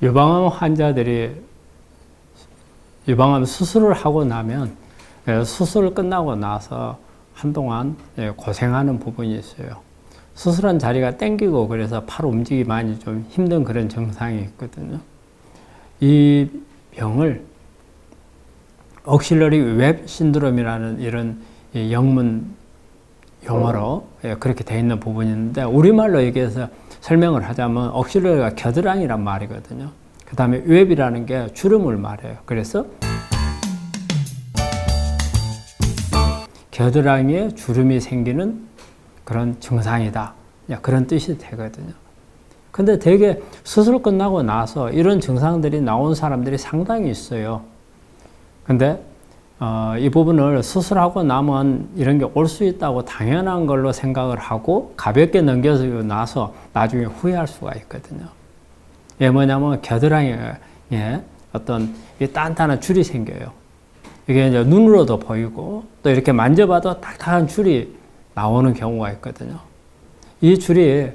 유방암 환자들이 유방암 수술을 하고 나면 수술 끝나고 나서 한동안 고생하는 부분이 있어요. 수술한 자리가 땡기고 그래서 팔 움직이기 많이 좀 힘든 그런 증상이 있거든요. 이 병을 억실러리 웹 신드롬이라는 이런 영문 용어로 그렇게 되어 있는 부분이 있는데, 우리말로 얘기해서 설명을 하자면 억실러리가 겨드랑이란 말이거든요. 그 다음에 웹이라는 게 주름을 말해요. 그래서 겨드랑이에 주름이 생기는 그런 증상이다, 그런 뜻이 되거든요. 근데 되게 수술 끝나고 나서 이런 증상들이 나온 사람들이 상당히 있어요. 근데 이 부분을 수술하고 나면 이런 게 올 수 있다고 당연한 걸로 생각을 하고 가볍게 넘겨지고 나서 나중에 후회할 수가 있거든요. 이게 뭐냐면 겨드랑이에 어떤 단단한 줄이 생겨요. 이게 이제 눈으로도 보이고 또 이렇게 만져봐도 딱딱한 줄이 나오는 경우가 있거든요. 이 줄이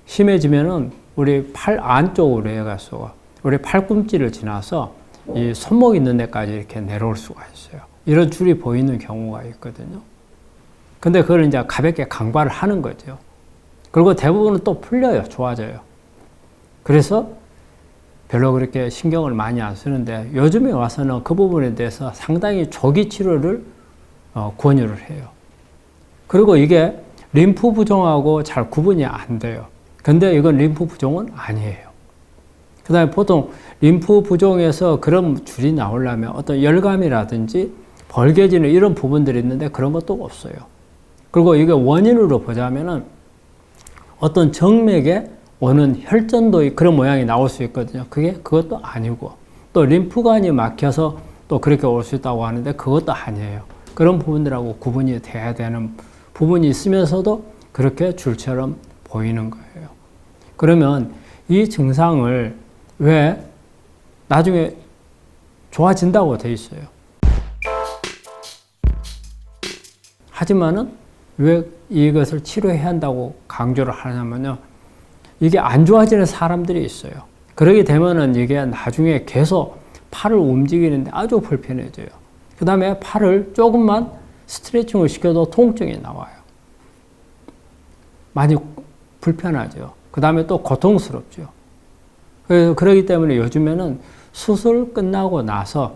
심해지면은 우리 팔 안쪽으로 해가지고 우리 팔꿈치를 지나서 이 손목 있는 데까지 이렇게 내려올 수가 있어요. 이런 줄이 보이는 경우가 있거든요. 근데 그걸 이제 가볍게 강발을 하는 거죠. 그리고 대부분은 또 풀려요. 좋아져요. 그래서 별로 그렇게 신경을 많이 안 쓰는데, 요즘에 와서는 그 부분에 대해서 상당히 조기 치료를 권유를 해요. 그리고 이게 림프 부종하고 잘 구분이 안 돼요. 근데 이건 림프 부종은 아니에요. 그 다음에 보통 림프 부종에서 그런 줄이 나오려면 어떤 열감이라든지 벌게지는 이런 부분들이 있는데 그런 것도 없어요. 그리고 이게 원인으로 보자면은 어떤 정맥에 오는 혈전도 그런 모양이 나올 수 있거든요. 그것도 아니고, 또 림프관이 막혀서 또 그렇게 올 수 있다고 하는데 그것도 아니에요. 그런 부분들하고 구분이 돼야 되는 부분이 있으면서도 그렇게 줄처럼 보이는 거예요. 그러면 이 증상을 왜 나중에 좋아진다고 돼 있어요. 하지만은 왜 이것을 치료해야 한다고 강조를 하냐면요, 이게 안 좋아지는 사람들이 있어요. 그러게 되면은 이게 나중에 계속 팔을 움직이는데 아주 불편해져요. 그 다음에 팔을 조금만 스트레칭을 시켜도 통증이 나와요. 많이 불편하죠. 그 다음에 또 고통스럽죠. 그렇기 때문에 요즘에는 수술 끝나고 나서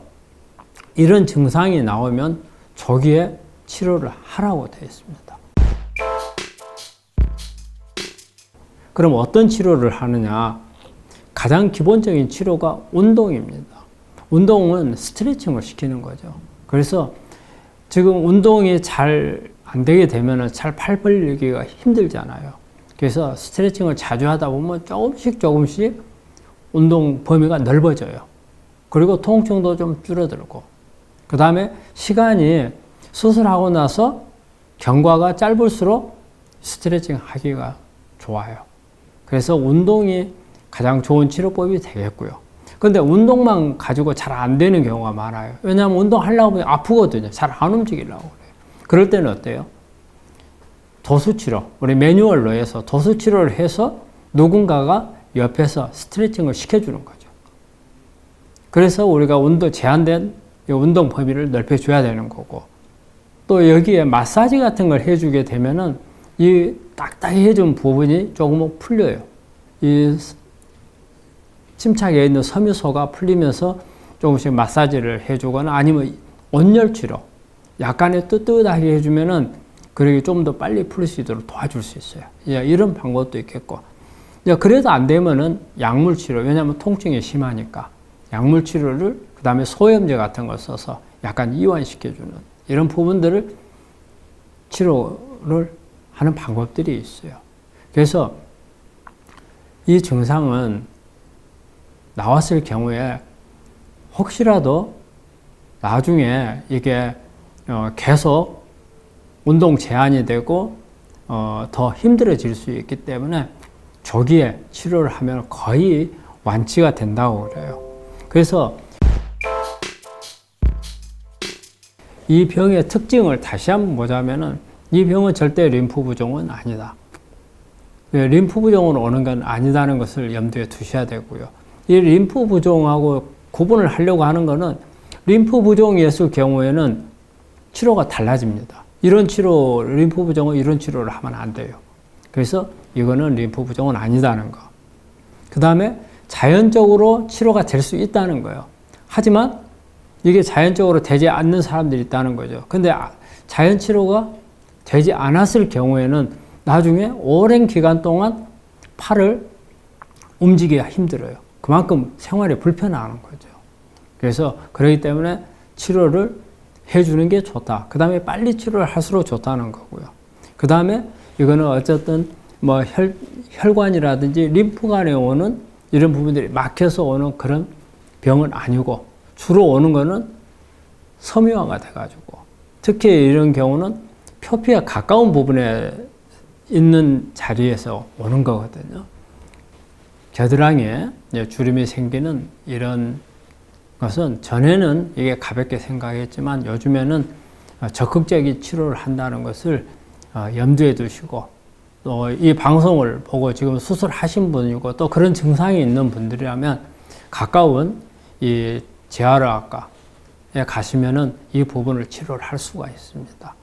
이런 증상이 나오면 조기에 치료를 하라고 되어 있습니다. 그럼 어떤 치료를 하느냐? 가장 기본적인 치료가 운동입니다. 운동은 스트레칭을 시키는 거죠. 그래서 지금 운동이 잘 안 되게 되면 잘 팔 벌리기가 힘들잖아요. 그래서 스트레칭을 자주 하다 보면 조금씩 운동 범위가 넓어져요. 그리고 통증도 좀 줄어들고, 그 다음에 시간이 수술하고 나서 경과가 짧을수록 스트레칭 하기가 좋아요. 그래서 운동이 가장 좋은 치료법이 되겠고요. 근데 운동만 가지고 잘 안 되는 경우가 많아요. 왜냐하면 운동하려고 하면 아프거든요. 잘 안 움직이려고 그래요. 그럴 때는 어때요? 도수치료, 우리 매뉴얼로 해서 도수치료를 해서 누군가가 옆에서 스트레칭을 시켜주는 거죠. 그래서 우리가 제한된 운동 범위를 넓혀줘야 되는 거고, 또 여기에 마사지 같은 걸 해주게 되면은 이 딱딱해진 부분이 조금은 풀려요. 이 침착에 있는 섬유소가 풀리면서 조금씩 마사지를 해주거나 아니면 온열치료, 약간의 뜨뜻하게 해주면은 그러기 좀 더 빨리 풀릴 수 있도록 도와줄 수 있어요. 이런 방법도 있겠고, 그래도 안 되면은 약물치료, 왜냐하면 통증이 심하니까 약물치료를, 그 다음에 소염제 같은 걸 써서 약간 이완시켜주는 이런 부분들을 치료를 하는 방법들이 있어요. 그래서 이 증상은 나왔을 경우에 혹시라도 나중에 이게 계속 운동 제한이 되고 더 힘들어질 수 있기 때문에 조기에 치료를 하면 거의 완치가 된다고 그래요. 그래서 이 병의 특징을 다시 한번 보자면은, 이 병은 절대 림프 부종은 아니다. 림프 부종으로 오는 건 아니다는 것을 염두에 두셔야 되고요. 이 림프 부종하고 구분을 하려고 하는 것은 림프 부종이었을 경우에는 치료가 달라집니다. 이런 치료, 림프 부종은 이런 치료를 하면 안 돼요. 그래서 이거는 림프 부종은 아니다는 거. 그 다음에 자연적으로 치료가 될 수 있다는 거예요. 하지만 이게 자연적으로 되지 않는 사람들이 있다는 거죠. 근데 자연 치료가 되지 않았을 경우에는 나중에 오랜 기간 동안 팔을 움직이기가 힘들어요. 그만큼 생활이 불편한 거죠. 그래서 그렇기 때문에 치료를 해주는 게 좋다. 그 다음에 빨리 치료를 할수록 좋다는 거고요. 그 다음에 이거는 어쨌든 뭐 혈관이라든지 림프관에 오는 이런 부분들이 막혀서 오는 그런 병은 아니고 주로 오는 거는 섬유화가 돼가지고 특히 이런 경우는 표피에 가까운 부분에 있는 자리에서 오는 거거든요. 겨드랑이에 주름이 생기는 이런 것은 전에는 이게 가볍게 생각했지만 요즘에는 적극적인 치료를 한다는 것을 염두에 두시고 또 이 방송을 보고 지금 수술하신 분이고 또 그런 증상이 있는 분들이라면 가까운 이 재활의학과에 가시면은 이 부분을 치료를 할 수가 있습니다.